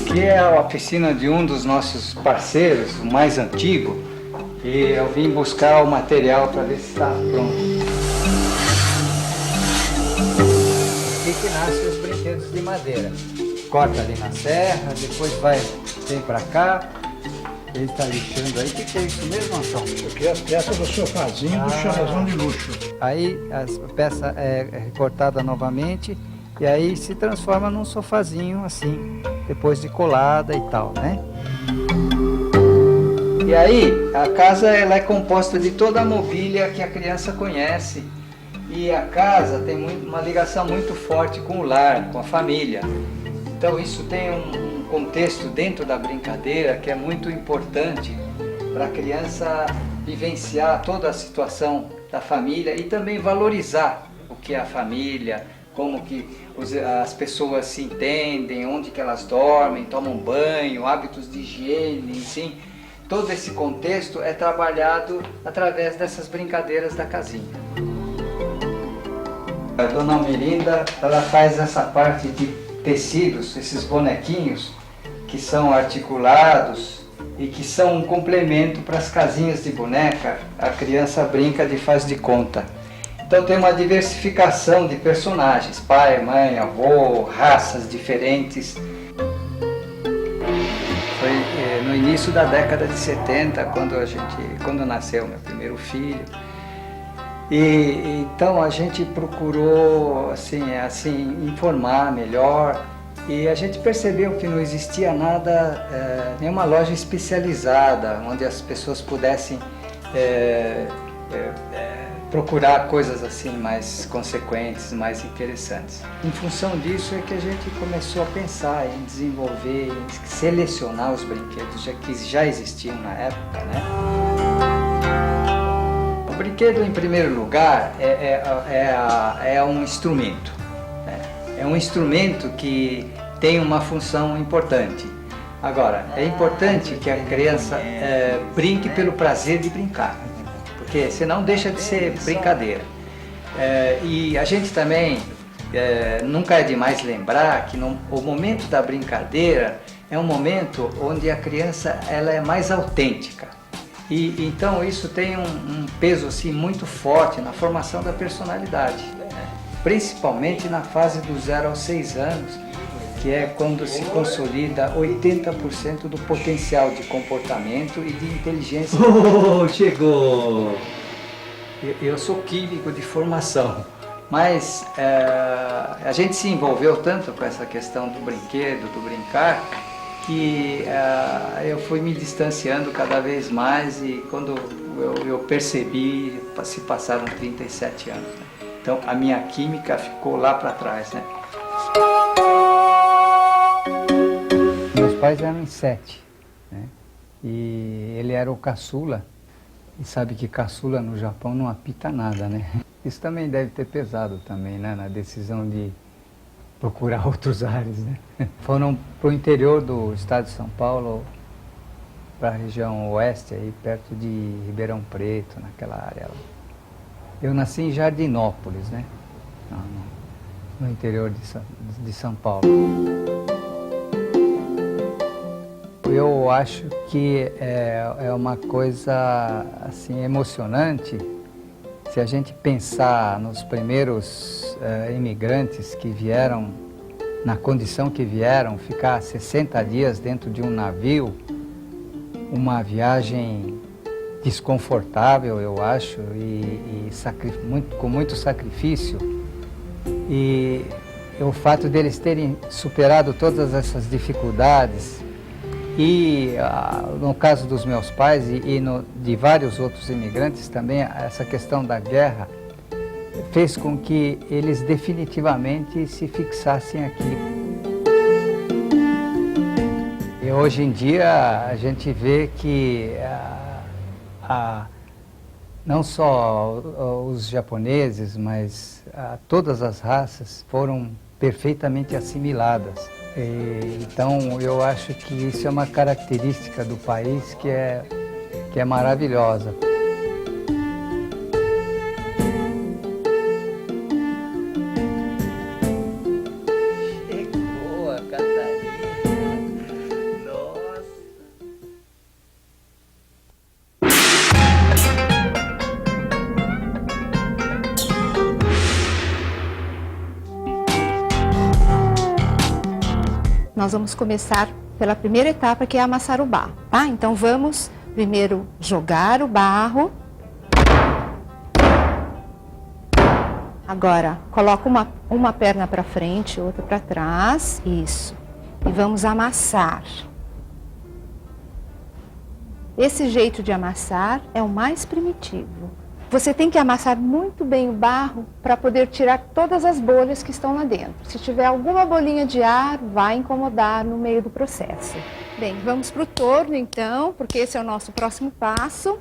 Aqui é a oficina de um dos nossos parceiros, o mais antigo, e eu vim buscar o material para ver se está pronto. Aqui que nascem os brinquedos de madeira. Corta ali na serra, depois vem para cá. Ele está lixando aí. O que é isso mesmo, Antão? Isso aqui é as peças do sofazinho do charazão de luxo. Aí a peça é recortada novamente e aí se transforma num sofazinho assim, depois de colada e tal, né? E aí a casa ela é composta de toda a mobília que a criança conhece. E a casa tem uma ligação muito forte com o lar, com a família. Então isso tem um contexto dentro da brincadeira que é muito importante para a criança vivenciar toda a situação da família e também valorizar o que é a família, como que as pessoas se entendem, onde que elas dormem, tomam banho, hábitos de higiene, enfim. Todo esse contexto é trabalhado através dessas brincadeiras da casinha. A dona Almerinda, ela faz essa parte de tecidos, esses bonequinhos que são articulados e que são um complemento para as casinhas de boneca. A criança brinca de faz de conta. Então tem uma diversificação de personagens, pai, mãe, avô, raças diferentes. Foi no início da década de 70, quando nasceu meu primeiro filho. E então a gente procurou assim informar melhor e a gente percebeu que não existia nada, nenhuma loja especializada onde as pessoas pudessem procurar coisas assim mais consequentes, mais interessantes. Em função disso é que a gente começou a pensar em desenvolver, em selecionar os brinquedos que já existiam na época, né? O brinquedo, em primeiro lugar, é um instrumento. Né? É um instrumento que tem uma função importante. Agora, é importante que a criança brinque pelo prazer de brincar, porque senão deixa de ser brincadeira. E a gente também, nunca é demais lembrar que o momento da brincadeira é um momento onde a criança ela é mais autêntica. E então isso tem um peso assim, muito forte na formação da personalidade, né? Principalmente na fase dos 0 aos 6 anos, que é quando se consolida 80% do potencial de comportamento e de inteligência. Oh, chegou! Eu sou químico de formação, mas a gente se envolveu tanto com essa questão do brinquedo, do brincar, que eu fui me distanciando cada vez mais e quando eu percebi, se passaram 37 anos. Né? Então a minha química ficou lá para trás. Né? Meus pais eram em 7, né? E ele era o caçula, e sabe que caçula no Japão não apita nada, né? Isso também deve ter pesado também, né? Na decisão de procurar outros ares, né? Foram para o interior do estado de São Paulo, para a região oeste, aí perto de Ribeirão Preto, naquela área lá. Eu nasci em Jardinópolis, né? No interior de São Paulo. Eu acho que é uma coisa assim emocionante se a gente pensar nos primeiros imigrantes que vieram, na condição que vieram, ficar 60 dias dentro de um navio, uma viagem desconfortável, eu acho, com muito sacrifício. E o fato deles terem superado todas essas dificuldades, e no caso dos meus pais de vários outros imigrantes também, essa questão da guerra fez com que eles definitivamente se fixassem aqui. E hoje em dia a gente vê que não só os japoneses, mas todas as raças foram perfeitamente assimiladas. Então eu acho que isso é uma característica do país que é maravilhosa. Chegou a Catarina. nós vamos começar pela primeira etapa, que é amassar o barro, tá? Então vamos primeiro jogar o barro. Agora, coloca uma perna para frente, outra para trás, isso. E vamos amassar. Esse jeito de amassar é o mais primitivo. Você tem que amassar muito bem o barro para poder tirar todas as bolhas que estão lá dentro. Se tiver alguma bolinha de ar, vai incomodar no meio do processo. Bem, vamos para o torno então, porque esse é o nosso próximo passo.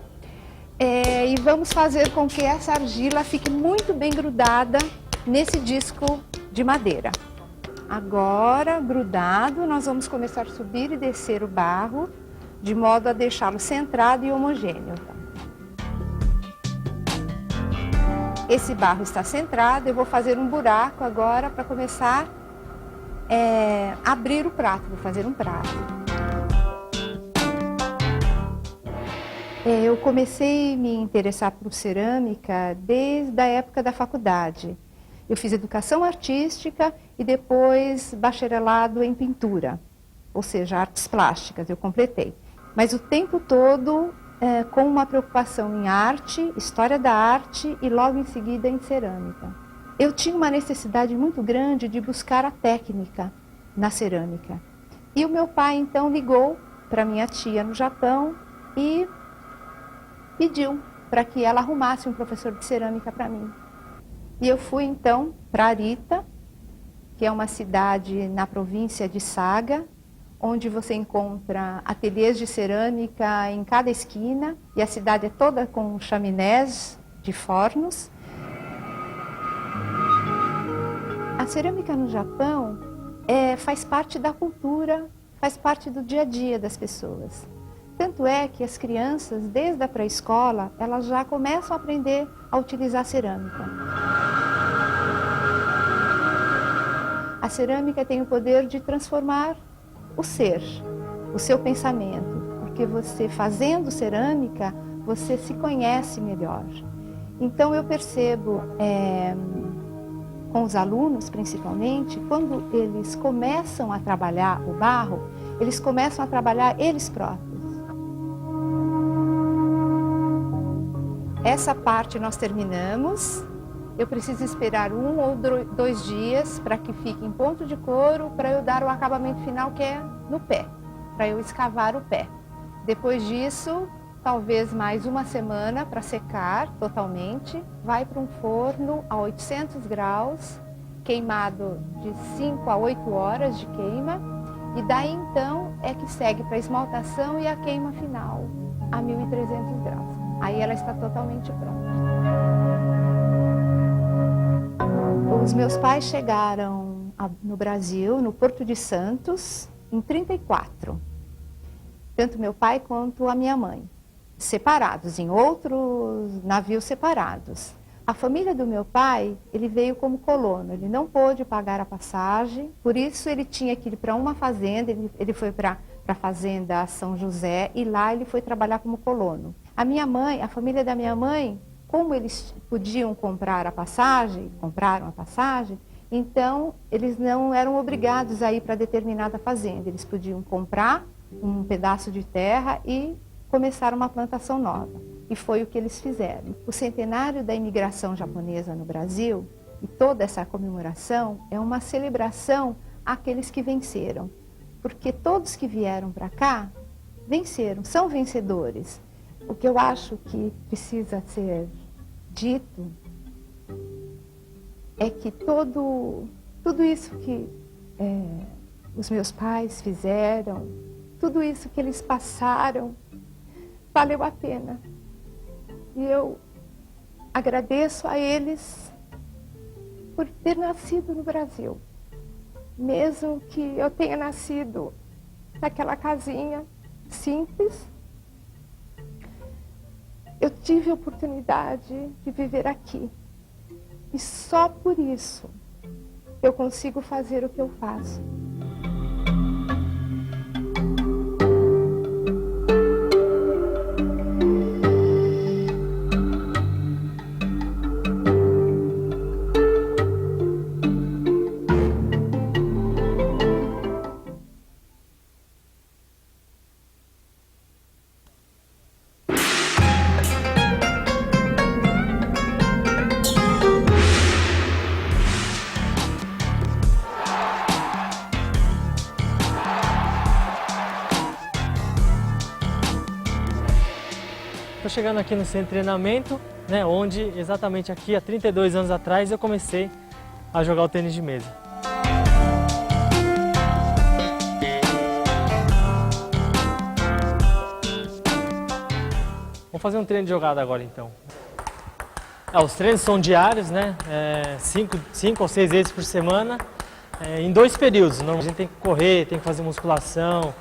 E vamos fazer com que essa argila fique muito bem grudada nesse disco de madeira. Agora, grudado, nós vamos começar a subir e descer o barro, de modo a deixá-lo centrado e homogêneo. Esse barro está centrado, eu vou fazer um buraco agora para começar a abrir o prato, vou fazer um prato. Eu comecei a me interessar por cerâmica desde a época da faculdade. Eu fiz educação artística e depois bacharelado em pintura, ou seja, artes plásticas, eu completei. Mas o tempo todo com uma preocupação em arte, história da arte e logo em seguida em cerâmica. Eu tinha uma necessidade muito grande de buscar a técnica na cerâmica. E o meu pai então ligou para minha tia no Japão e pediu para que ela arrumasse um professor de cerâmica para mim. E eu fui então para Arita, que é uma cidade na província de Saga, onde você encontra ateliês de cerâmica em cada esquina, e a cidade é toda com chaminés de fornos. A cerâmica no Japão faz parte da cultura, faz parte do dia a dia das pessoas. Tanto é que as crianças, desde a pré-escola, elas já começam a aprender a utilizar a cerâmica. A cerâmica tem o poder de transformar o ser, o seu pensamento, porque você fazendo cerâmica, você se conhece melhor. Então eu percebo, com os alunos principalmente, quando eles começam a trabalhar o barro, eles começam a trabalhar eles próprios. Essa parte nós terminamos. Eu preciso esperar 1 ou 2 dias para que fique em ponto de couro, para eu dar o acabamento final, que é no pé, para eu escavar o pé. Depois disso, talvez mais 1 semana para secar totalmente. Vai para um forno a 800 graus, queimado de 5 a 8 horas de queima. E daí então é que segue para a esmaltação e a queima final a 1300 graus. Aí ela está totalmente pronta. Os meus pais chegaram no Brasil, no Porto de Santos, em 1934. Tanto meu pai quanto a minha mãe. Separados, em outros navios separados. A família do meu pai, ele veio como colono, ele não pôde pagar a passagem, por isso ele tinha que ir para uma fazenda, ele foi para a fazenda São José e lá ele foi trabalhar como colono. A minha mãe, a família da minha mãe, como eles podiam comprar a passagem, compraram a passagem, então eles não eram obrigados a ir para determinada fazenda, eles podiam comprar um pedaço de terra e começar uma plantação nova. E foi o que eles fizeram. O centenário da imigração japonesa no Brasil e toda essa comemoração é uma celebração àqueles que venceram. Porque todos que vieram para cá venceram, são vencedores. O que eu acho que precisa ser dito é que tudo isso que os meus pais fizeram, tudo isso que eles passaram, valeu a pena. E eu agradeço a eles por ter nascido no Brasil. Mesmo que eu tenha nascido naquela casinha simples, eu tive a oportunidade de viver aqui. E só por isso eu consigo fazer o que eu faço. chegando aqui no centro de treinamento, né, onde exatamente aqui, há 32 anos atrás, eu comecei a jogar o tênis de mesa. Vamos fazer um treino de jogada agora, então. Os treinos são diários, né? 5 ou 6 vezes por semana, em 2 períodos. A gente tem que correr, tem que fazer musculação.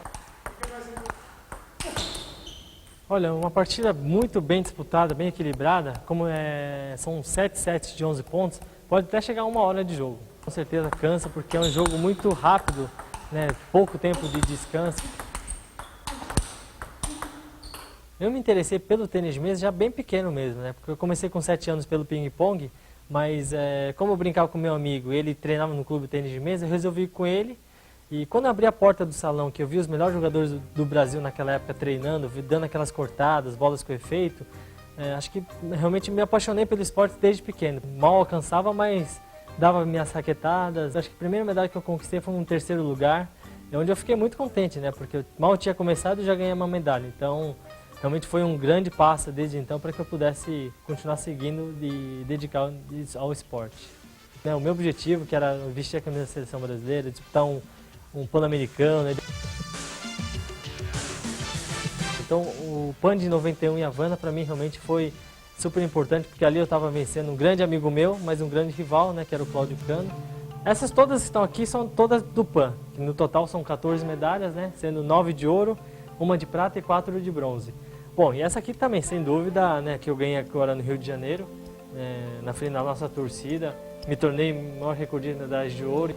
Olha, uma partida muito bem disputada, bem equilibrada, como são 7 sets de 11 pontos, pode até chegar a 1 hora de jogo. Com certeza cansa, porque é um jogo muito rápido, né? Pouco tempo de descanso. Eu me interessei pelo tênis de mesa já bem pequeno mesmo, né? Porque eu comecei com 7 anos pelo ping-pong, mas como eu brincava com meu amigo, ele treinava no clube de tênis de mesa, eu resolvi ir com ele. E quando eu abri a porta do salão, que eu vi os melhores jogadores do Brasil naquela época treinando, dando aquelas cortadas, bolas com efeito, acho que realmente me apaixonei pelo esporte desde pequeno. Mal alcançava, mas dava minhas raquetadas. Acho que a primeira medalha que eu conquistei foi um 3º lugar, onde eu fiquei muito contente, né? Porque eu mal tinha começado e já ganhei uma medalha. Então, realmente foi um grande passo desde então para que eu pudesse continuar seguindo e dedicar ao esporte. O meu objetivo, que era vestir a camisa da seleção brasileira, disputar um Pan-Americano, né? Então o Pan de 91 em Havana para mim realmente foi super importante, porque ali eu estava vencendo um grande amigo meu, mas um grande rival, né, que era o Cláudio Cano. Essas todas que estão aqui são todas do Pan, que no total são 14 medalhas, né, sendo 9 de ouro, 1 de prata e 4 de bronze. Bom, e essa aqui também, sem dúvida, né, que eu ganhei agora no Rio de Janeiro, na frente da nossa torcida, me tornei o maior recordista de medalhas de ouro.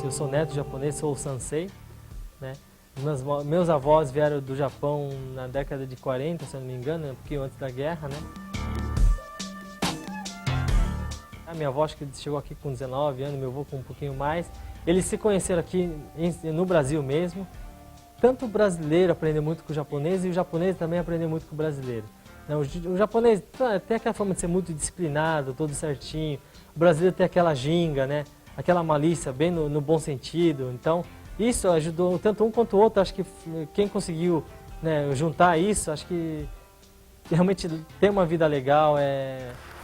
Eu sou neto japonês, sou o Sansei, né? Meus avós vieram do Japão na década de 40, se eu não me engano, um pouquinho antes da guerra, né? A minha avó acho que chegou aqui com 19 anos, meu avô com um pouquinho mais. Eles se conheceram aqui no Brasil mesmo. Tanto o brasileiro aprendeu muito com o japonês e o japonês também aprendeu muito com o brasileiro. O japonês tem aquela forma de ser muito disciplinado, todo certinho. O brasileiro tem aquela ginga, né? Aquela malícia, bem no bom sentido. Então, isso ajudou tanto um quanto o outro. Acho que quem conseguiu, né, juntar isso, acho que realmente tem uma vida legal.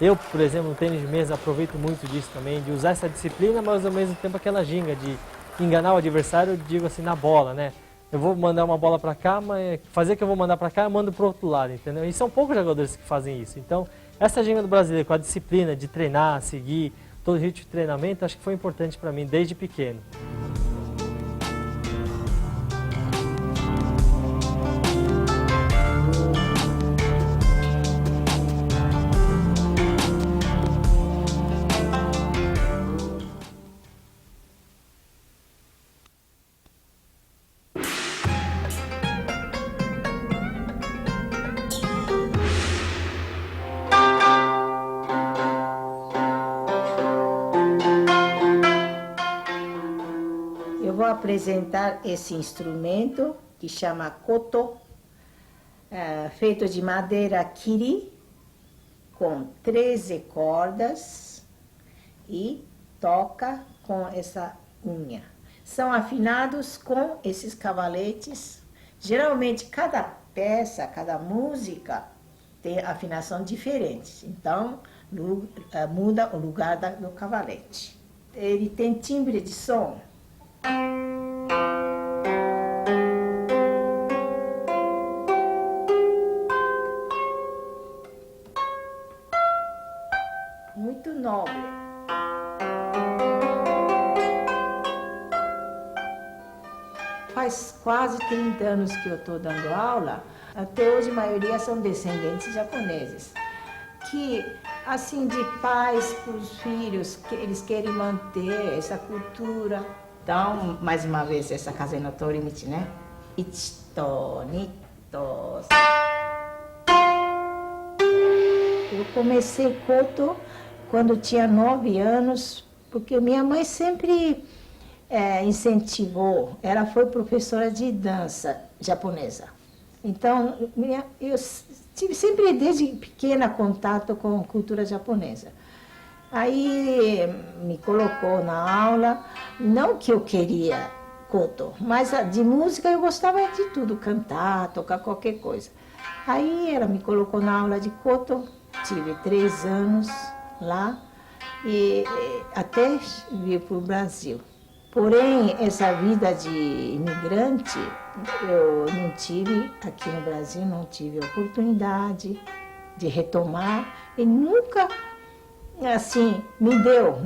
Eu, por exemplo, no tênis de mesa, aproveito muito disso também, de usar essa disciplina, mas ao mesmo tempo aquela ginga de enganar o adversário, eu digo assim, na bola, né? Eu vou mandar uma bola para cá, mas fazer que eu vou mandar para cá, eu mando para o outro lado, entendeu? E são poucos jogadores que fazem isso. Então, essa ginga do brasileiro, com a disciplina de treinar, seguir, todo o ritmo de treinamento, acho que foi importante para mim desde pequeno. Vou apresentar esse instrumento que chama koto, feito de madeira kiri, com 13 cordas e toca com essa unha. São afinados com esses cavaletes. Geralmente cada peça, cada música tem afinação diferente, então muda o lugar do cavalete. Ele tem timbre de som. Muito nobre. Faz quase 30 anos que eu estou dando aula. Até hoje a maioria são descendentes japoneses. Que, assim, de pais para os filhos, que eles querem manter essa cultura. Então, mais uma vez, essa kaze no torimichi, né? Ichito, nito. Eu comecei koto quando tinha 9 anos, porque minha mãe sempre incentivou. Ela foi professora de dança japonesa. Então, eu tive sempre desde pequena contato com a cultura japonesa. Aí me colocou na aula, não que eu queria koto, mas de música eu gostava de tudo, cantar, tocar qualquer coisa. Aí ela me colocou na aula de koto, tive 3 anos lá, e até vir para o Brasil. Porém, essa vida de imigrante, eu não tive, aqui no Brasil, não tive oportunidade de retomar e nunca, assim, me deu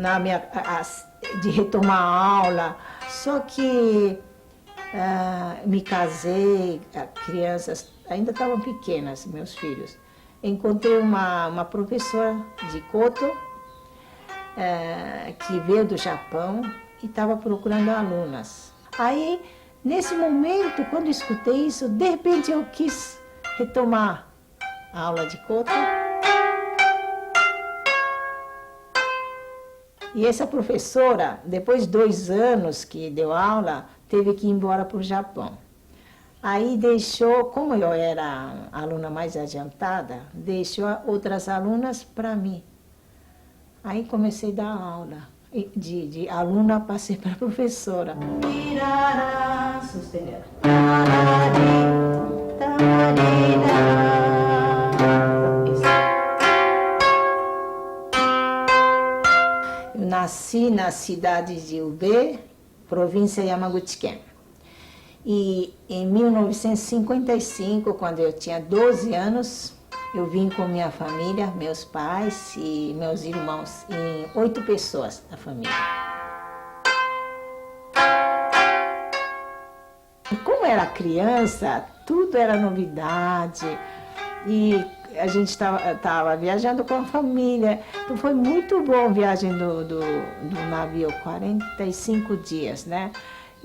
de retomar a aula. Só que me casei, crianças ainda estavam pequenas, meus filhos. Encontrei uma professora de koto, que veio do Japão e estava procurando alunas. Aí, nesse momento, quando escutei isso, de repente eu quis retomar a aula de koto. E essa professora, depois de 2 anos que deu aula, teve que ir embora para o Japão. Aí deixou, como eu era a aluna mais adiantada, deixou outras alunas para mim. Aí comecei a dar aula. De aluna passei para professora. Eu nasci na cidade de Ube, província Yamaguchi-ken. E em 1955, quando eu tinha 12 anos, eu vim com minha família, meus pais e meus irmãos, em 8 pessoas da família. E como era criança, tudo era novidade e a gente estava viajando com a família. Então foi muito bom a viagem do navio, 45 dias, né?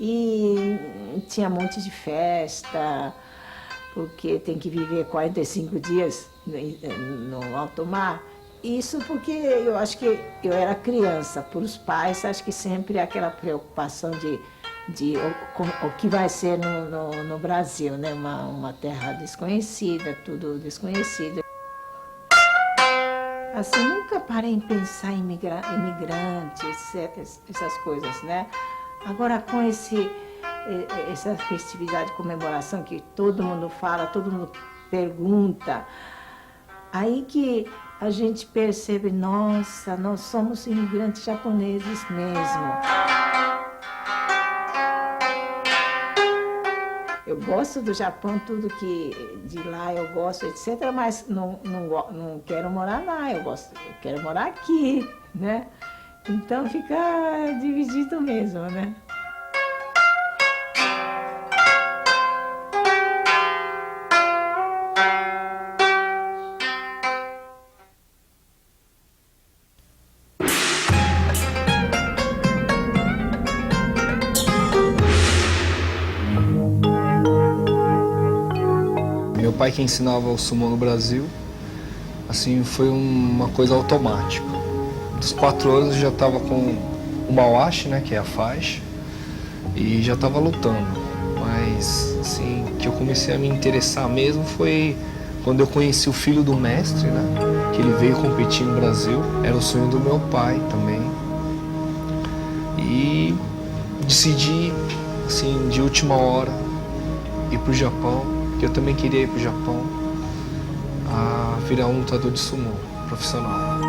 E tinha um monte de festa, porque tem que viver 45 dias no alto mar. Isso porque eu acho que eu era criança. Para os pais, acho que sempre aquela preocupação de o que vai ser no Brasil, né? Uma terra desconhecida, tudo desconhecido. Assim, nunca parei em pensar em imigrantes, essas coisas, né? Agora, com essa festividade, comemoração que todo mundo fala, todo mundo pergunta, aí que a gente percebe, nossa, nós somos imigrantes japoneses mesmo. Eu gosto do Japão, tudo que de lá eu gosto, etc., mas não quero morar lá, eu quero morar aqui, né? Então fica dividido mesmo, né? Meu pai que ensinava o sumo no Brasil, assim, foi uma coisa automática. Dos 4 anos eu já estava com o mawashi, né, que é a faixa, e já estava lutando. Mas, assim, que eu comecei a me interessar mesmo foi quando eu conheci o filho do mestre, né, que ele veio competir no Brasil. Era o sonho do meu pai também. E decidi, assim, de última hora, ir para o Japão, que eu também queria ir para o Japão, a virar um lutador de sumo profissional.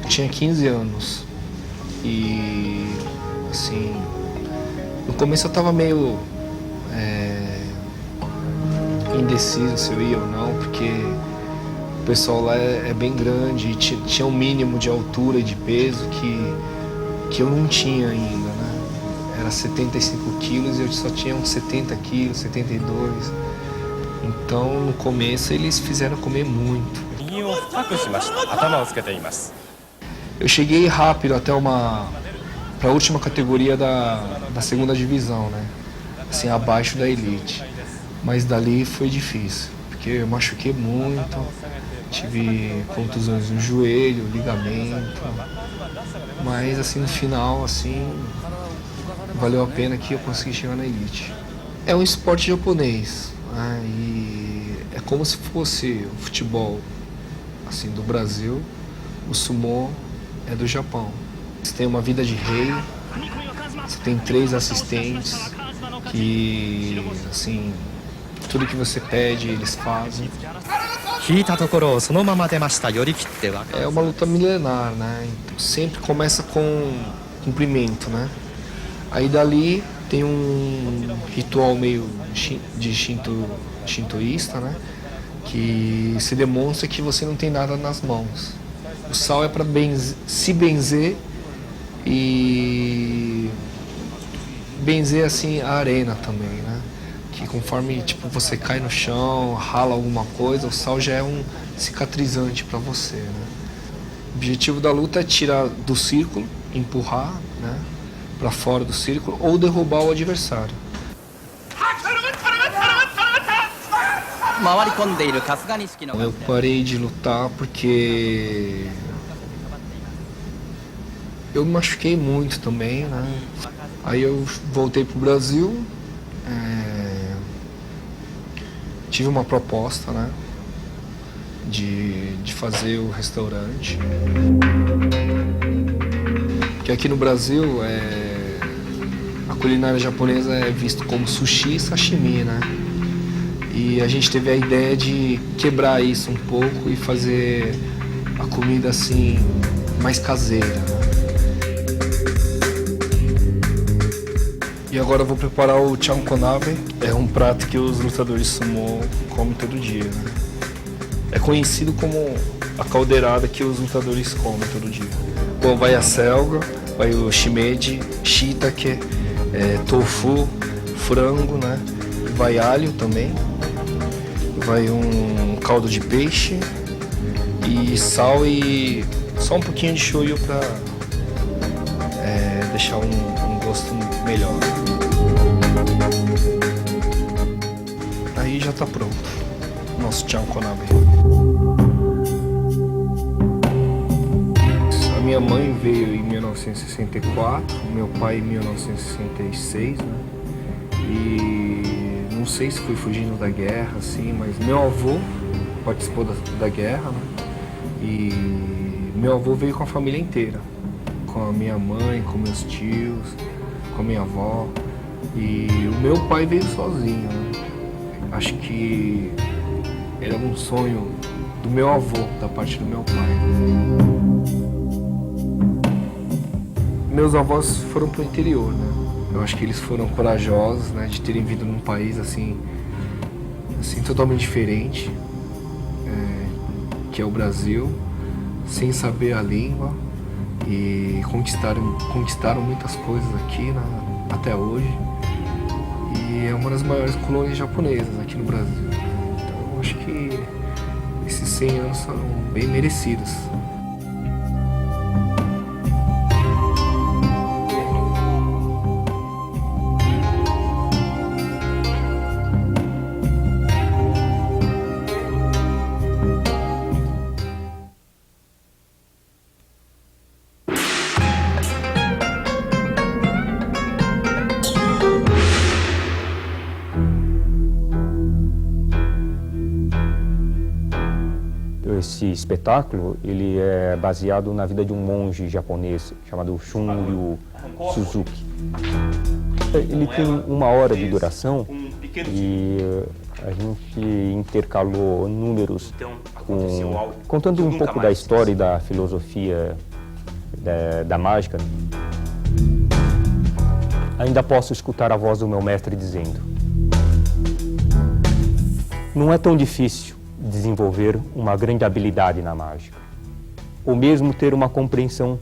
Eu tinha 15 anos e, assim, no começo eu estava meio indeciso se eu ia ou não, porque o pessoal lá é bem grande e tinha um mínimo de altura e de peso que eu não tinha ainda, né? Era 75 quilos e eu só tinha uns 70 quilos, 72. Então, no começo, eles fizeram comer muito. Eu cheguei rápido até para a última categoria da segunda divisão, né? Assim, abaixo da elite. Mas dali foi difícil, porque eu machuquei muito, tive contusões no joelho, ligamento. Mas, assim, no final, assim, valeu a pena que eu consegui chegar na elite. É um esporte japonês, né? E é como se fosse o futebol assim, do Brasil, o sumô é do Japão. Você tem uma vida de rei, você tem 3 assistentes que, assim, tudo que você pede eles fazem. É uma luta milenar, né? Então, sempre começa com cumprimento, né? Aí dali tem um ritual meio de shintoísta, né? Que se demonstra que você não tem nada nas mãos. O sal é para se benzer e benzer assim a arena também, né? Que conforme tipo você cai no chão, rala alguma coisa, o sal já é um cicatrizante para você, né? O objetivo da luta é tirar do círculo, empurrar, né, para fora do círculo ou derrubar o adversário. Eu parei de lutar porque eu me machuquei muito também, né? Aí eu voltei pro Brasil, tive uma proposta, né, de fazer o restaurante. Porque aqui no Brasil a culinária japonesa é vista como sushi e sashimi, né? E a gente teve a ideia de quebrar isso um pouco e fazer a comida assim mais caseira, né? E agora eu vou preparar o chankonabe. É um prato que os lutadores sumô comem todo dia, né? É conhecido como a caldeirada que os lutadores comem todo dia. Bom, vai a selga, vai o shimeji, shiitake, tofu, frango, né? Vai alho também. Vai um caldo de peixe e sal e só um pouquinho de shoyu para deixar um gosto melhor. Aí já está pronto o nosso chankonabe. A minha mãe veio em 1964, meu pai em 1966, né? E não sei se foi fugindo da guerra, assim, mas meu avô participou da guerra, né? E meu avô veio com a família inteira, com a minha mãe, com meus tios, com a minha avó. E o meu pai veio sozinho, né? Acho que era um sonho do meu avô, da parte do meu pai. Meus avós foram pro interior, né? Eu acho que eles foram corajosos, né, de terem vindo num país assim totalmente diferente, que é o Brasil, sem saber a língua, e conquistaram muitas coisas aqui, né, até hoje. E é uma das maiores colônias japonesas aqui no Brasil. Então eu acho que esses 100 anos são bem merecidos. Esse espetáculo ele é baseado na vida de um monge japonês chamado Shunryu Suzuki. Ele tem 1 hora de duração e a gente intercalou números contando um pouco da história e da filosofia da mágica. Ainda posso escutar a voz do meu mestre dizendo: não é tão difícil desenvolver uma grande habilidade na mágica, ou mesmo ter uma compreensão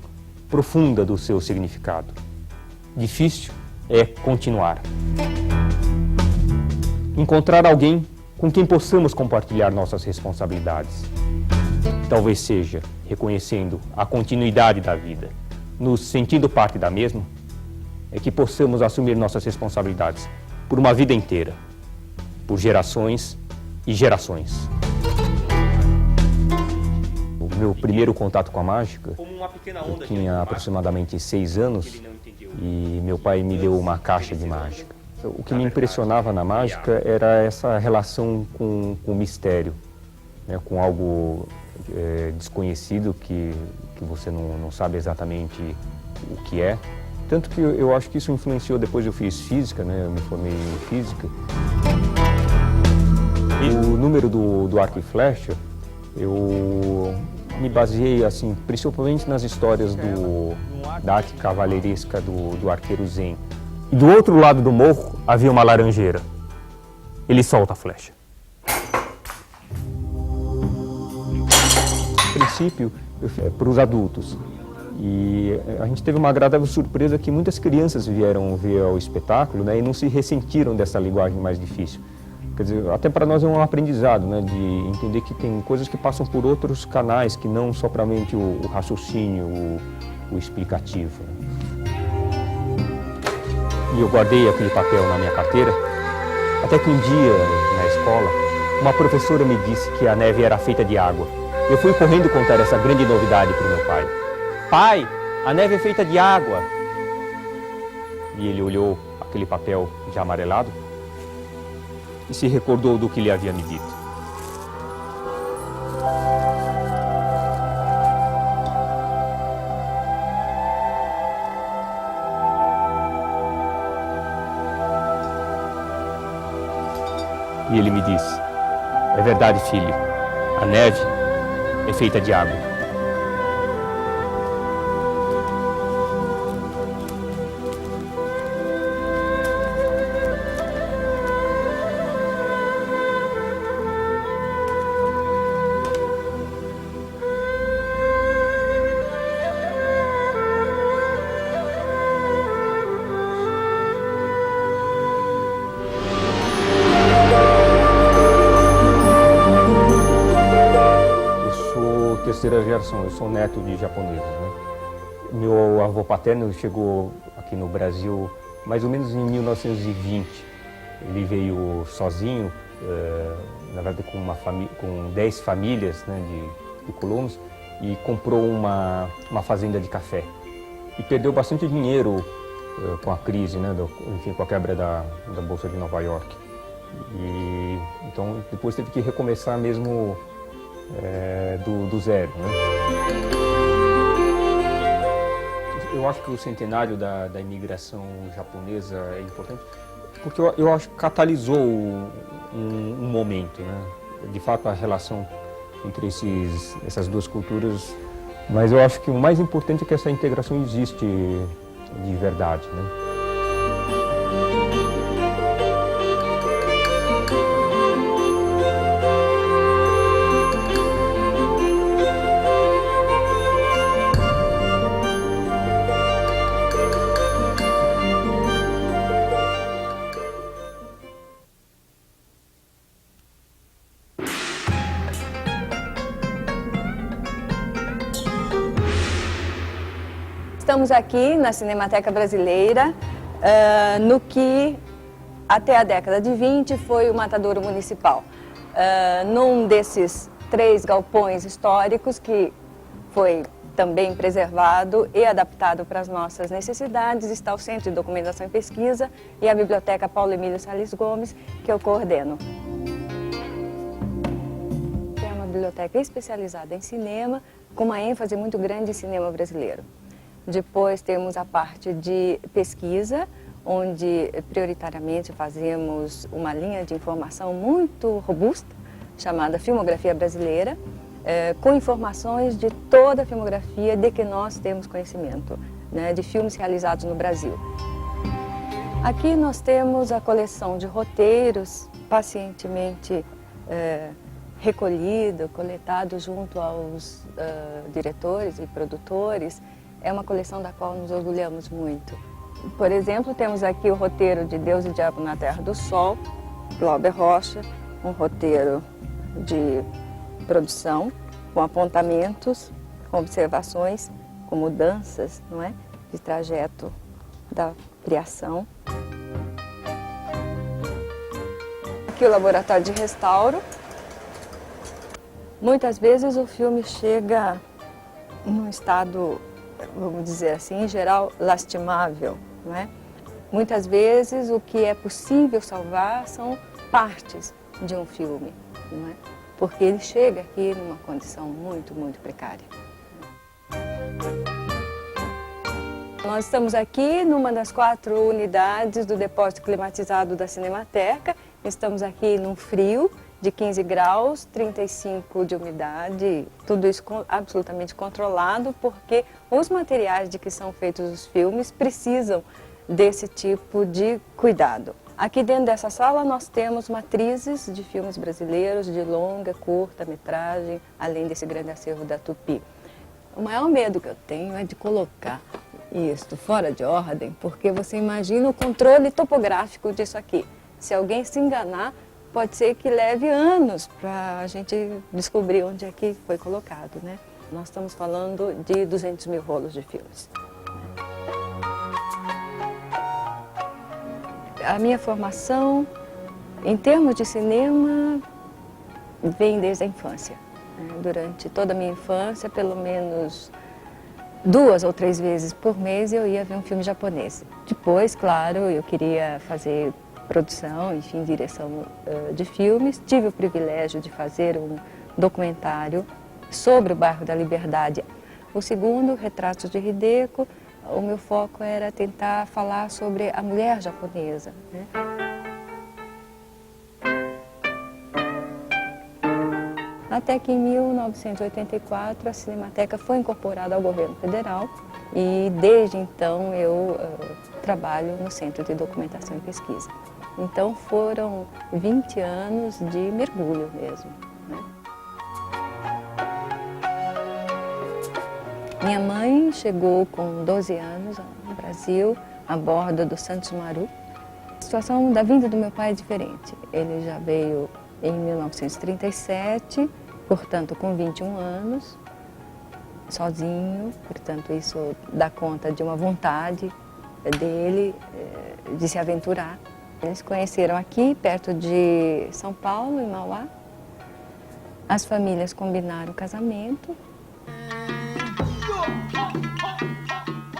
profunda do seu significado. Difícil é continuar. Encontrar alguém com quem possamos compartilhar nossas responsabilidades. Talvez seja reconhecendo a continuidade da vida, nos sentindo parte da mesma, é que possamos assumir nossas responsabilidades por uma vida inteira, por gerações e gerações. O meu primeiro contato com a mágica, eu tinha aproximadamente 6 anos e meu pai me deu uma caixa de mágica. O que me impressionava na mágica era essa relação com o mistério, né, com algo desconhecido que você não sabe exatamente o que é. Tanto que eu acho que isso influenciou, depois eu fiz física, né, eu me formei em física. O número do arco e flecha, eu me baseei, assim, principalmente nas histórias da arte cavaleiresca do arqueiro Zen. Do outro lado do morro havia uma laranjeira. Ele solta a flecha. A princípio, para os adultos. E a gente teve uma agradável surpresa que muitas crianças vieram ver o espetáculo, né, e não se ressentiram dessa linguagem mais difícil. Quer dizer, até para nós é um aprendizado, né, de entender que tem coisas que passam por outros canais, que não somente o raciocínio, o explicativo. E eu guardei aquele papel na minha carteira, até que um dia, na escola, uma professora me disse que a neve era feita de água. Eu fui correndo contar essa grande novidade para o meu pai. Pai, a neve é feita de água. E ele olhou aquele papel já amarelado e se recordou do que ele havia me dito. E ele me disse: é verdade, filho, a neve é feita de água. Terceira geração, eu sou neto de japoneses, né? Meu avô paterno chegou aqui no Brasil mais ou menos em 1920. Ele veio sozinho, na verdade com 10 famílias, né, de colonos, e comprou uma fazenda de café. E perdeu bastante dinheiro com a crise, né, enfim, com a quebra da Bolsa de Nova York. E então depois teve que recomeçar mesmo do zero, né? Eu acho que o centenário da imigração japonesa é importante porque eu acho que catalisou um momento, né? De fato, a relação entre essas duas culturas, mas eu acho que o mais importante é que essa integração existe de verdade, né? Estamos aqui na Cinemateca Brasileira, no que até a década de 20 foi o Matadouro Municipal. Num desses 3 galpões históricos que foi também preservado e adaptado para as nossas necessidades, está o Centro de Documentação e Pesquisa e a Biblioteca Paulo Emílio Salles Gomes, que eu coordeno. É uma biblioteca especializada em cinema, com uma ênfase muito grande em cinema brasileiro. Depois temos a parte de pesquisa, onde prioritariamente fazemos uma linha de informação muito robusta, chamada Filmografia Brasileira, com informações de toda a filmografia de que nós temos conhecimento, né, de filmes realizados no Brasil. Aqui nós temos a coleção de roteiros pacientemente recolhido, coletado junto aos diretores e produtores. É uma coleção da qual nos orgulhamos muito. Por exemplo, temos aqui o roteiro de Deus e Diabo na Terra do Sol, Glauber Rocha, um roteiro de produção, com apontamentos, com observações, com mudanças, não é, de trajeto da criação. Aqui o laboratório de restauro. Muitas vezes o filme chega num estado, vamos dizer assim, em geral, lastimável, não é? Muitas vezes o que é possível salvar são partes de um filme, não é? Porque ele chega aqui numa condição muito, muito precária. Nós estamos aqui numa das 4 unidades do depósito climatizado da Cinemateca. Estamos aqui num frio de 15 graus, 35 de umidade, tudo isso absolutamente controlado, porque os materiais de que são feitos os filmes precisam desse tipo de cuidado. Aqui dentro dessa sala nós temos matrizes de filmes brasileiros, de longa, curta, metragem, além desse grande acervo da Tupi. O maior medo que eu tenho é de colocar isto fora de ordem, porque você imagina o controle topográfico disso aqui. Se alguém se enganar, pode ser que leve anos para a gente descobrir onde é que foi colocado, né? Nós estamos falando de 200 mil rolos de filmes. A minha formação, em termos de cinema, vem desde a infância. Durante toda a minha infância, pelo menos 2 ou 3 vezes por mês, eu ia ver um filme japonês. Depois, claro, eu queria fazer produção, enfim, direção de filmes. Tive o privilégio de fazer um documentário sobre o bairro da Liberdade. O segundo, Retratos de Hideko, o meu foco era tentar falar sobre a mulher japonesa, né? Até que em 1984 a Cinemateca foi incorporada ao governo federal e desde então eu trabalho no Centro de Documentação e Pesquisa. Então foram 20 anos de mergulho mesmo, né? Minha mãe chegou com 12 anos no Brasil, a bordo do Santos Maru. A situação da vinda do meu pai é diferente. Ele já veio em 1937, portanto com 21 anos, sozinho, portanto isso dá conta de uma vontade dele de se aventurar. Eles se conheceram aqui, perto de São Paulo, em Mauá. As famílias combinaram o casamento.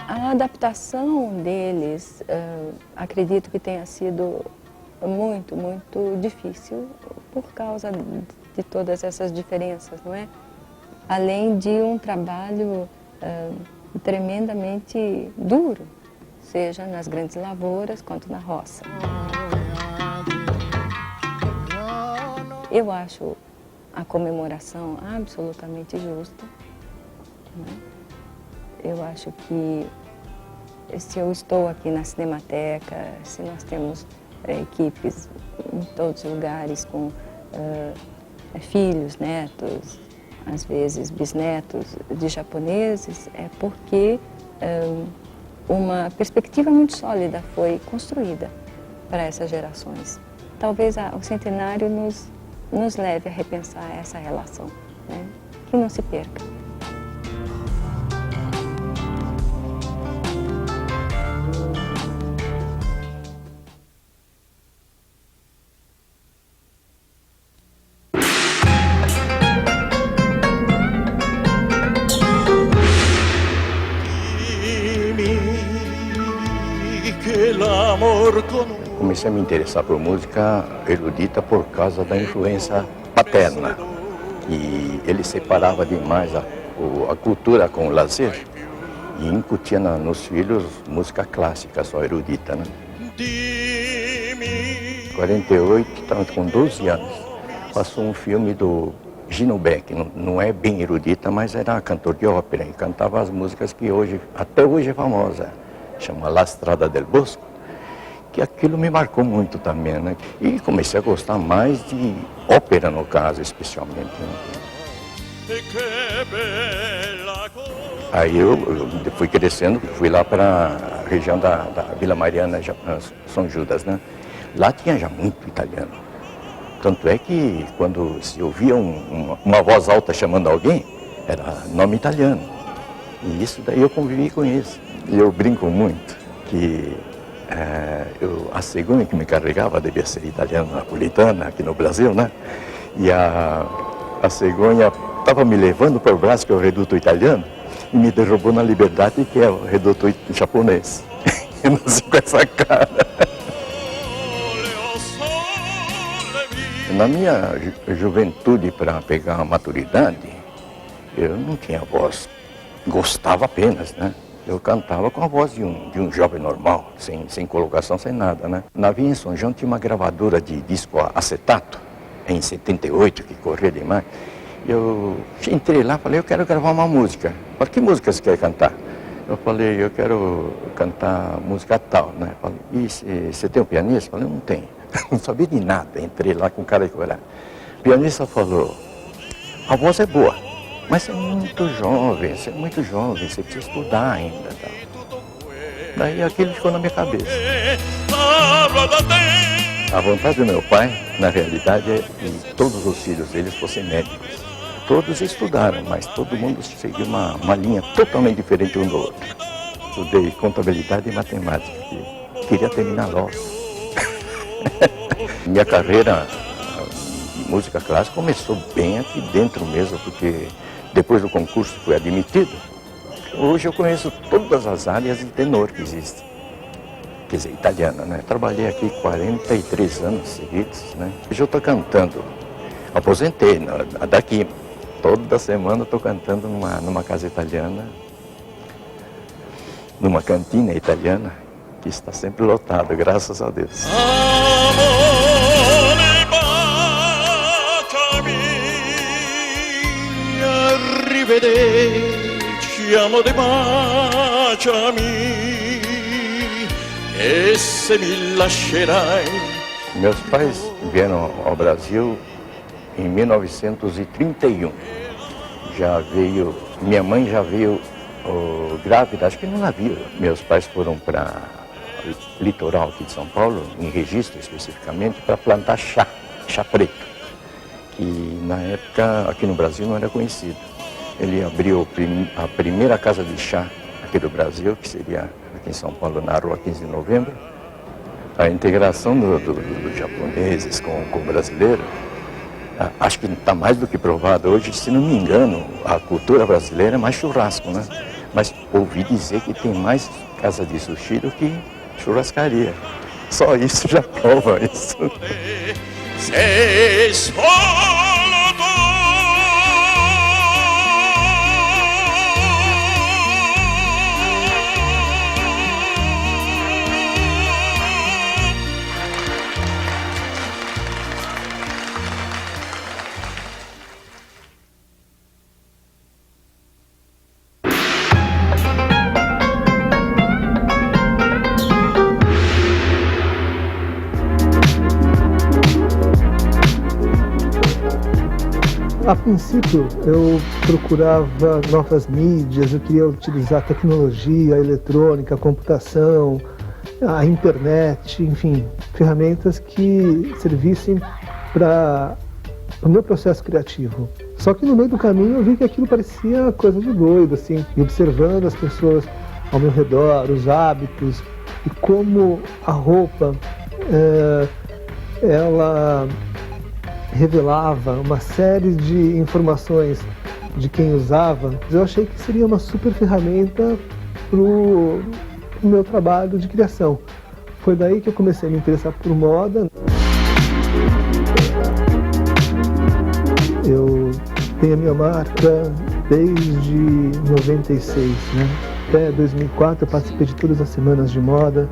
A adaptação deles, acredito que tenha sido muito, muito difícil por causa de todas essas diferenças, não é? Além de um trabalho tremendamente duro, seja nas grandes lavouras quanto na roça. Eu acho a comemoração absolutamente justa, né? Eu acho que se eu estou aqui na Cinemateca, se nós temos equipes em todos os lugares com filhos, netos, às vezes bisnetos de japoneses, é porque uma perspectiva muito sólida foi construída para essas gerações. Talvez o centenário nos leve a repensar essa relação, né? Que não se perca. Comecei a me interessar por música erudita por causa da influência paterna. E ele separava demais a cultura com o lazer e incutia nos filhos música clássica, só erudita, né? Em 48, estava com 12 anos, passou um filme do Gino Beck, não é bem erudita, mas era cantor de ópera e cantava as músicas que até hoje é famosa, chama La Strada del Bosco, que aquilo me marcou muito também, né? E comecei a gostar mais de ópera, no caso, especialmente, né? Aí eu fui crescendo, fui lá para a região da Vila Mariana, São Judas, né? Lá tinha já muito italiano. Tanto é que quando se ouvia uma voz alta chamando alguém, era nome italiano. E isso daí eu convivi com isso. E eu brinco muito que a cegonha que me carregava devia ser italiana napolitana aqui no Brasil, né? E a cegonha estava me levando para o braço, que é o reduto italiano, e me derrubou na Liberdade, que é o reduto japonês. correndo assim com essa cara. Na minha juventude, para pegar a maturidade, eu não tinha voz. Gostava apenas, né? Eu cantava com a voz de um jovem normal, sem colocação, sem nada, né? Na Vinha em São João tinha uma gravadora de disco acetato, em 78, que corria demais. Eu entrei lá e falei, eu quero gravar uma música. Falei, que música você quer cantar? Eu falei, eu quero cantar música tal, né? Falei, e você tem um pianista? Eu falei, não tenho. Não sabia de nada. Entrei lá com cara de coragem. O pianista falou, a voz é boa, mas você é muito jovem, você precisa estudar ainda. Tá? Daí aquilo ficou na minha cabeça. A vontade do meu pai, na realidade, é que todos os filhos deles fossem médicos. Todos estudaram, mas todo mundo seguiu uma linha totalmente diferente um do outro. Estudei contabilidade e matemática, que queria terminar logo. Minha carreira de música clássica começou bem aqui dentro mesmo, porque depois do concurso fui admitido. Hoje eu conheço todas as áreas de tenor que existem. Quer dizer, italiana, né? Trabalhei aqui 43 anos seguidos, né? Hoje eu estou cantando, aposentei daqui. Toda semana estou cantando numa casa italiana, numa cantina italiana, que está sempre lotada, graças a Deus. Arrivederci, amore, baciami, e se me lascerai. Meus pais vieram ao Brasil em 1931. Minha mãe já veio grávida, acho que no navio. Meus pais foram para o litoral aqui de São Paulo, em Registro especificamente, para plantar chá preto, que na época aqui no Brasil não era conhecido. Ele abriu a primeira casa de chá aqui do Brasil, que seria aqui em São Paulo, na rua 15 de novembro. A integração dos japoneses com o brasileiro, acho que está mais do que provado hoje. Se não me engano, a cultura brasileira é mais churrasco, né? Mas ouvi dizer que tem mais casa de sushi do que churrascaria. Só isso já prova isso. A princípio, eu procurava novas mídias, eu queria utilizar tecnologia, eletrônica, computação, a internet, enfim, ferramentas que servissem para o meu processo criativo. Só que no meio do caminho eu vi que aquilo parecia coisa de doido, assim, e observando as pessoas ao meu redor, os hábitos, e como a roupa, ela revelava uma série de informações de quem usava. Eu achei que seria uma super ferramenta para o meu trabalho de criação. Foi daí que eu comecei a me interessar por moda. Eu tenho a minha marca desde 96, né? Até 2004 eu participei de todas as semanas de moda.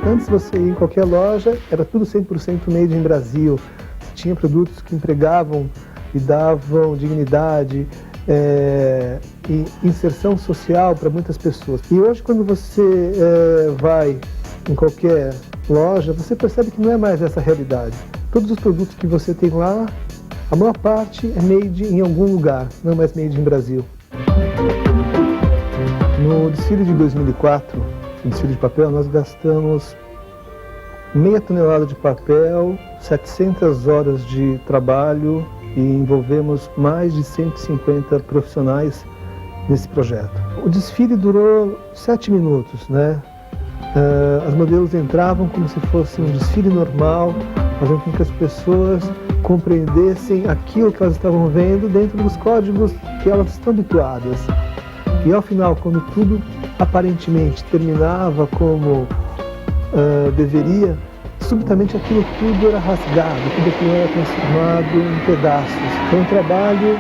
Antes você ir em qualquer loja, era tudo 100% made in Brasil. Tinha produtos que empregavam e davam dignidade e inserção social para muitas pessoas. E hoje, quando você vai em qualquer loja, você percebe que não é mais essa realidade. Todos os produtos que você tem lá, a maior parte é made em algum lugar, não é mais made in Brasil. No desfile de 2004, no desfile de papel, nós gastamos meia tonelada de papel, 700 horas de trabalho e envolvemos mais de 150 profissionais nesse projeto. O desfile durou 7 minutos, né? As modelos entravam como se fosse um desfile normal, fazendo com que as pessoas compreendessem aquilo que elas estavam vendo dentro dos códigos que elas estão habituadas. E ao final, quando tudo aparentemente terminava como deveria, subitamente aquilo tudo era rasgado, tudo aquilo era transformado em pedaços. Foi um trabalho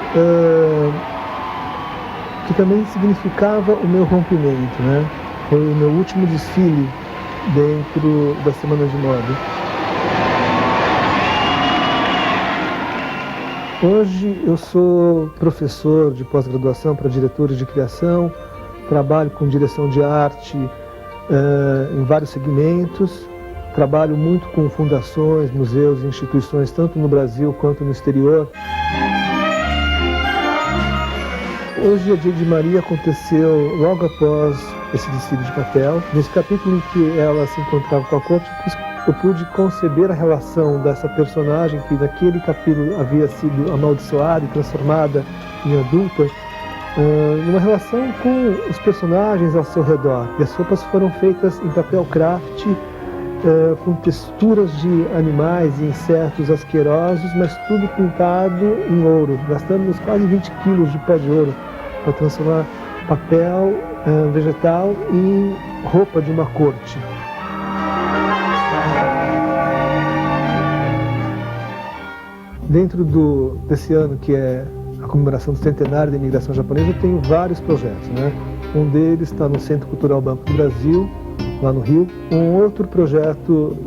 que também significava o meu rompimento, né? Foi o meu último desfile dentro da Semana de Moda. Hoje eu sou professor de pós-graduação para diretores de criação, trabalho com direção de arte em vários segmentos, trabalho muito com fundações, museus e instituições, tanto no Brasil quanto no exterior. Hoje, a Dia de Maria aconteceu logo após esse desfile de papel. Nesse capítulo em que ela se encontrava com a corte, eu pude conceber a relação dessa personagem que naquele capítulo havia sido amaldiçoada e transformada em adulta, numa relação com os personagens ao seu redor. E as roupas foram feitas em papel craft, com texturas de animais e insetos asquerosos, mas tudo pintado em ouro. Gastamos quase 20 quilos de pó de ouro para transformar papel vegetal em roupa de uma corte. Dentro desse ano, que é a comemoração do centenário da imigração japonesa, eu tenho vários projetos, né? Um deles está no Centro Cultural Banco do Brasil, lá no Rio. Um outro projeto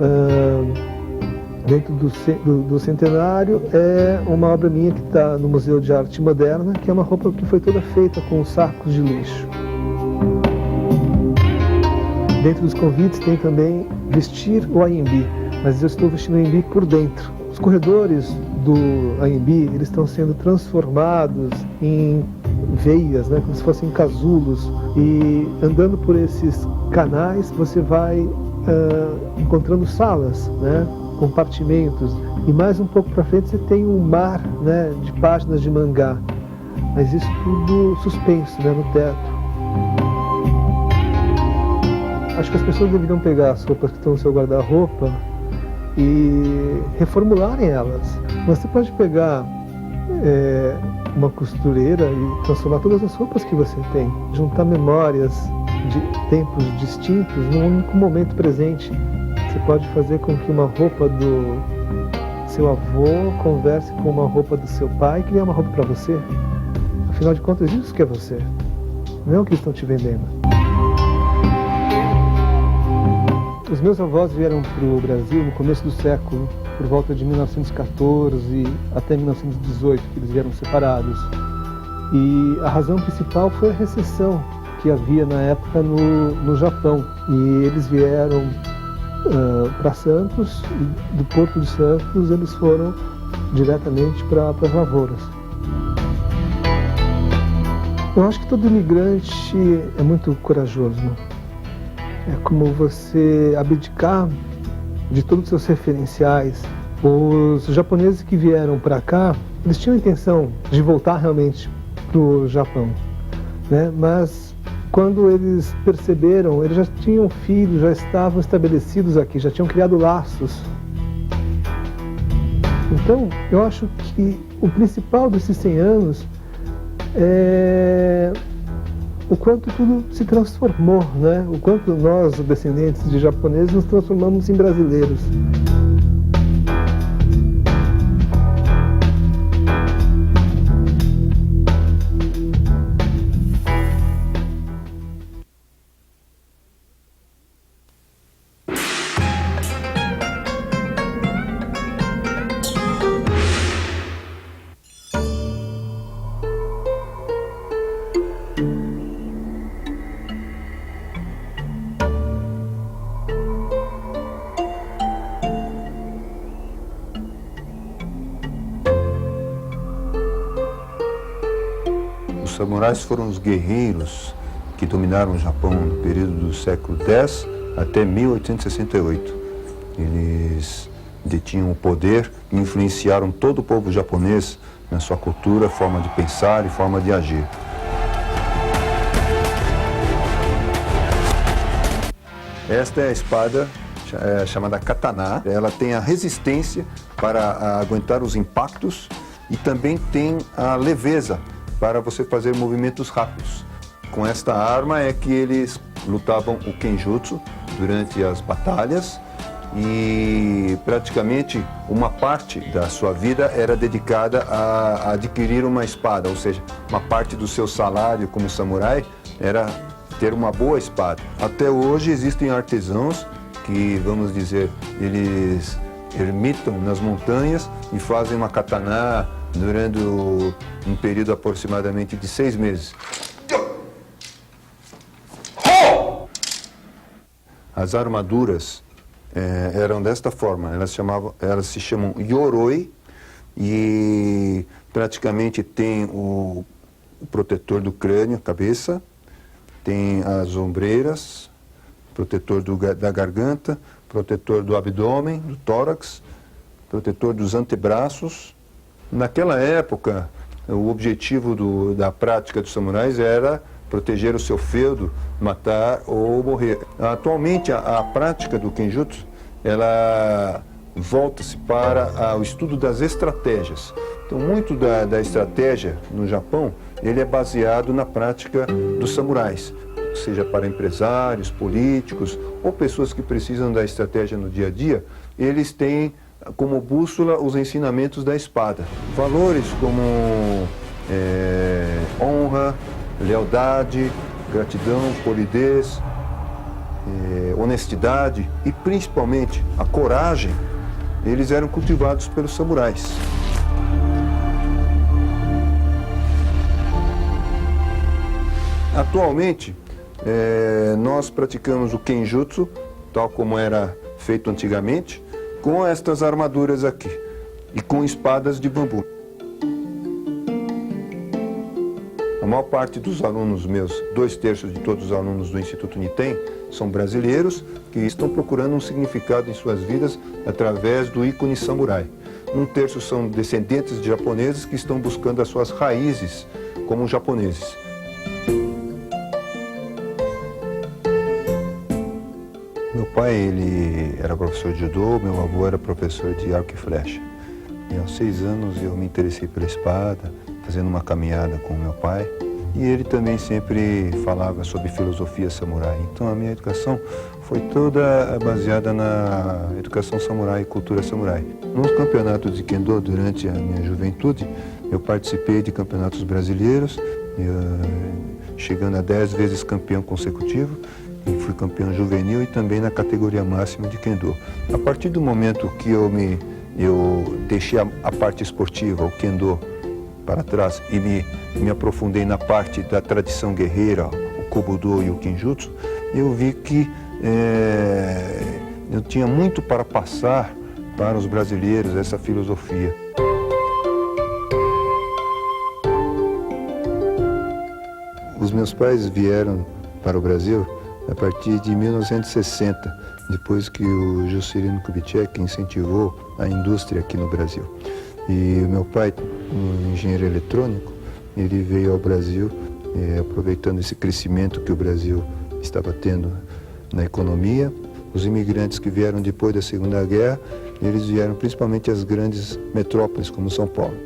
dentro do centenário é uma obra minha que está no Museu de Arte Moderna, que é uma roupa que foi toda feita com sacos de lixo. Dentro dos convites tem também vestir o Anhembi, mas eu estou vestindo o Anhembi por dentro. Os corredores do Anhembi, eles estão sendo transformados em veias, né, como se fossem casulos, e andando por esses canais você vai encontrando salas, né, compartimentos, e mais um pouco para frente você tem um mar, né, de páginas de mangá, mas isso tudo suspenso, né, no teto. Acho que as pessoas deveriam pegar as roupas que estão no seu guarda-roupa e reformularem elas. Você pode pegar uma costureira e transformar todas as roupas que você tem, juntar memórias de tempos distintos num único momento presente. Você pode fazer com que uma roupa do seu avô converse com uma roupa do seu pai e criar uma roupa para você. Afinal de contas, isso que é você, não é o que estão te vendendo. Os meus avós vieram para o Brasil no começo do século, por volta de 1914 até 1918, que eles vieram separados. E a razão principal foi a recessão que havia na época no Japão. E eles vieram para Santos, e do Porto de Santos eles foram diretamente para as lavouras. Eu acho que todo imigrante é muito corajoso, né? É como você abdicar de todos os seus referenciais. Os japoneses que vieram para cá, eles tinham a intenção de voltar realmente para o Japão, né? Mas quando eles perceberam, eles já tinham filhos, já estavam estabelecidos aqui, já tinham criado laços. Então, eu acho que o principal desses 100 anos é o quanto tudo se transformou, né? O quanto nós, descendentes de japoneses, nos transformamos em brasileiros. Os samurais foram os guerreiros que dominaram o Japão no período do século X até 1868. Eles detinham o poder e influenciaram todo o povo japonês na sua cultura, forma de pensar e forma de agir. Esta é a espada chamada katana. Ela tem a resistência para aguentar os impactos e também tem a leveza para você fazer movimentos rápidos. Com esta arma é que eles lutavam o Kenjutsu durante as batalhas e praticamente uma parte da sua vida era dedicada a adquirir uma espada, ou seja, uma parte do seu salário como samurai era ter uma boa espada. Até hoje existem artesãos que, vamos dizer, eles ermitam nas montanhas e fazem uma katana durante um período aproximadamente de 6 meses. As armaduras eram desta forma, elas se chamam yoroi e praticamente tem o protetor do crânio, a cabeça, tem as ombreiras, protetor da garganta, protetor do abdômen, do tórax, protetor dos antebraços. Naquela época, o objetivo da prática dos samurais era proteger o seu feudo, matar ou morrer. Atualmente, a prática do Kenjutsu, ela volta-se para o estudo das estratégias. Então, muito da estratégia no Japão, ele é baseado na prática dos samurais, seja para empresários, políticos ou pessoas que precisam da estratégia no dia a dia, eles têm como bússola os ensinamentos da espada. Valores como honra, lealdade, gratidão, polidez, honestidade e principalmente a coragem, eles eram cultivados pelos samurais. Atualmente, nós praticamos o Kenjutsu, tal como era feito antigamente, com estas armaduras aqui e com espadas de bambu. A maior parte dos alunos meus, 2/3 de todos os alunos do Instituto Niten, são brasileiros que estão procurando um significado em suas vidas através do ícone samurai. 1/3 são descendentes de japoneses que estão buscando as suas raízes como japoneses. Meu pai, ele era professor de judô, meu avô era professor de arco e flecha. E aos 6 anos eu me interessei pela espada, fazendo uma caminhada com meu pai. E ele também sempre falava sobre filosofia samurai. Então a minha educação foi toda baseada na educação samurai e cultura samurai. Nos campeonatos de Kendo, durante a minha juventude, eu participei de campeonatos brasileiros, chegando a 10 vezes campeão consecutivo. E fui campeão juvenil e também na categoria máxima de Kendo. A partir do momento que eu deixei a parte esportiva, o Kendo, para trás e me aprofundei na parte da tradição guerreira, o Kobudo e o Kenjutsu, eu vi que eu tinha muito para passar para os brasileiros essa filosofia. Os meus pais vieram para o Brasil a partir de 1960, depois que o Juscelino Kubitschek incentivou a indústria aqui no Brasil. E o meu pai, um engenheiro eletrônico, ele veio ao Brasil aproveitando esse crescimento que o Brasil estava tendo na economia. Os imigrantes que vieram depois da Segunda Guerra, eles vieram principalmente às grandes metrópoles, como São Paulo.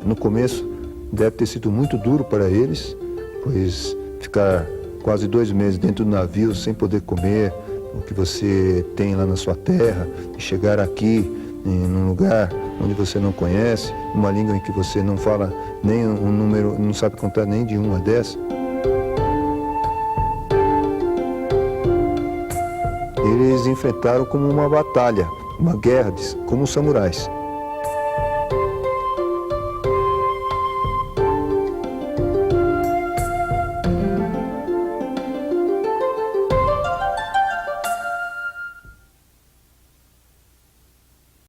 No começo, deve ter sido muito duro para eles, pois ficar quase 2 meses dentro do navio sem poder comer o que você tem lá na sua terra, e chegar aqui num lugar onde você não conhece, numa língua em que você não fala nem um número, não sabe contar nem de 1 a 10. Eles enfrentaram como uma batalha, uma guerra, como os samurais.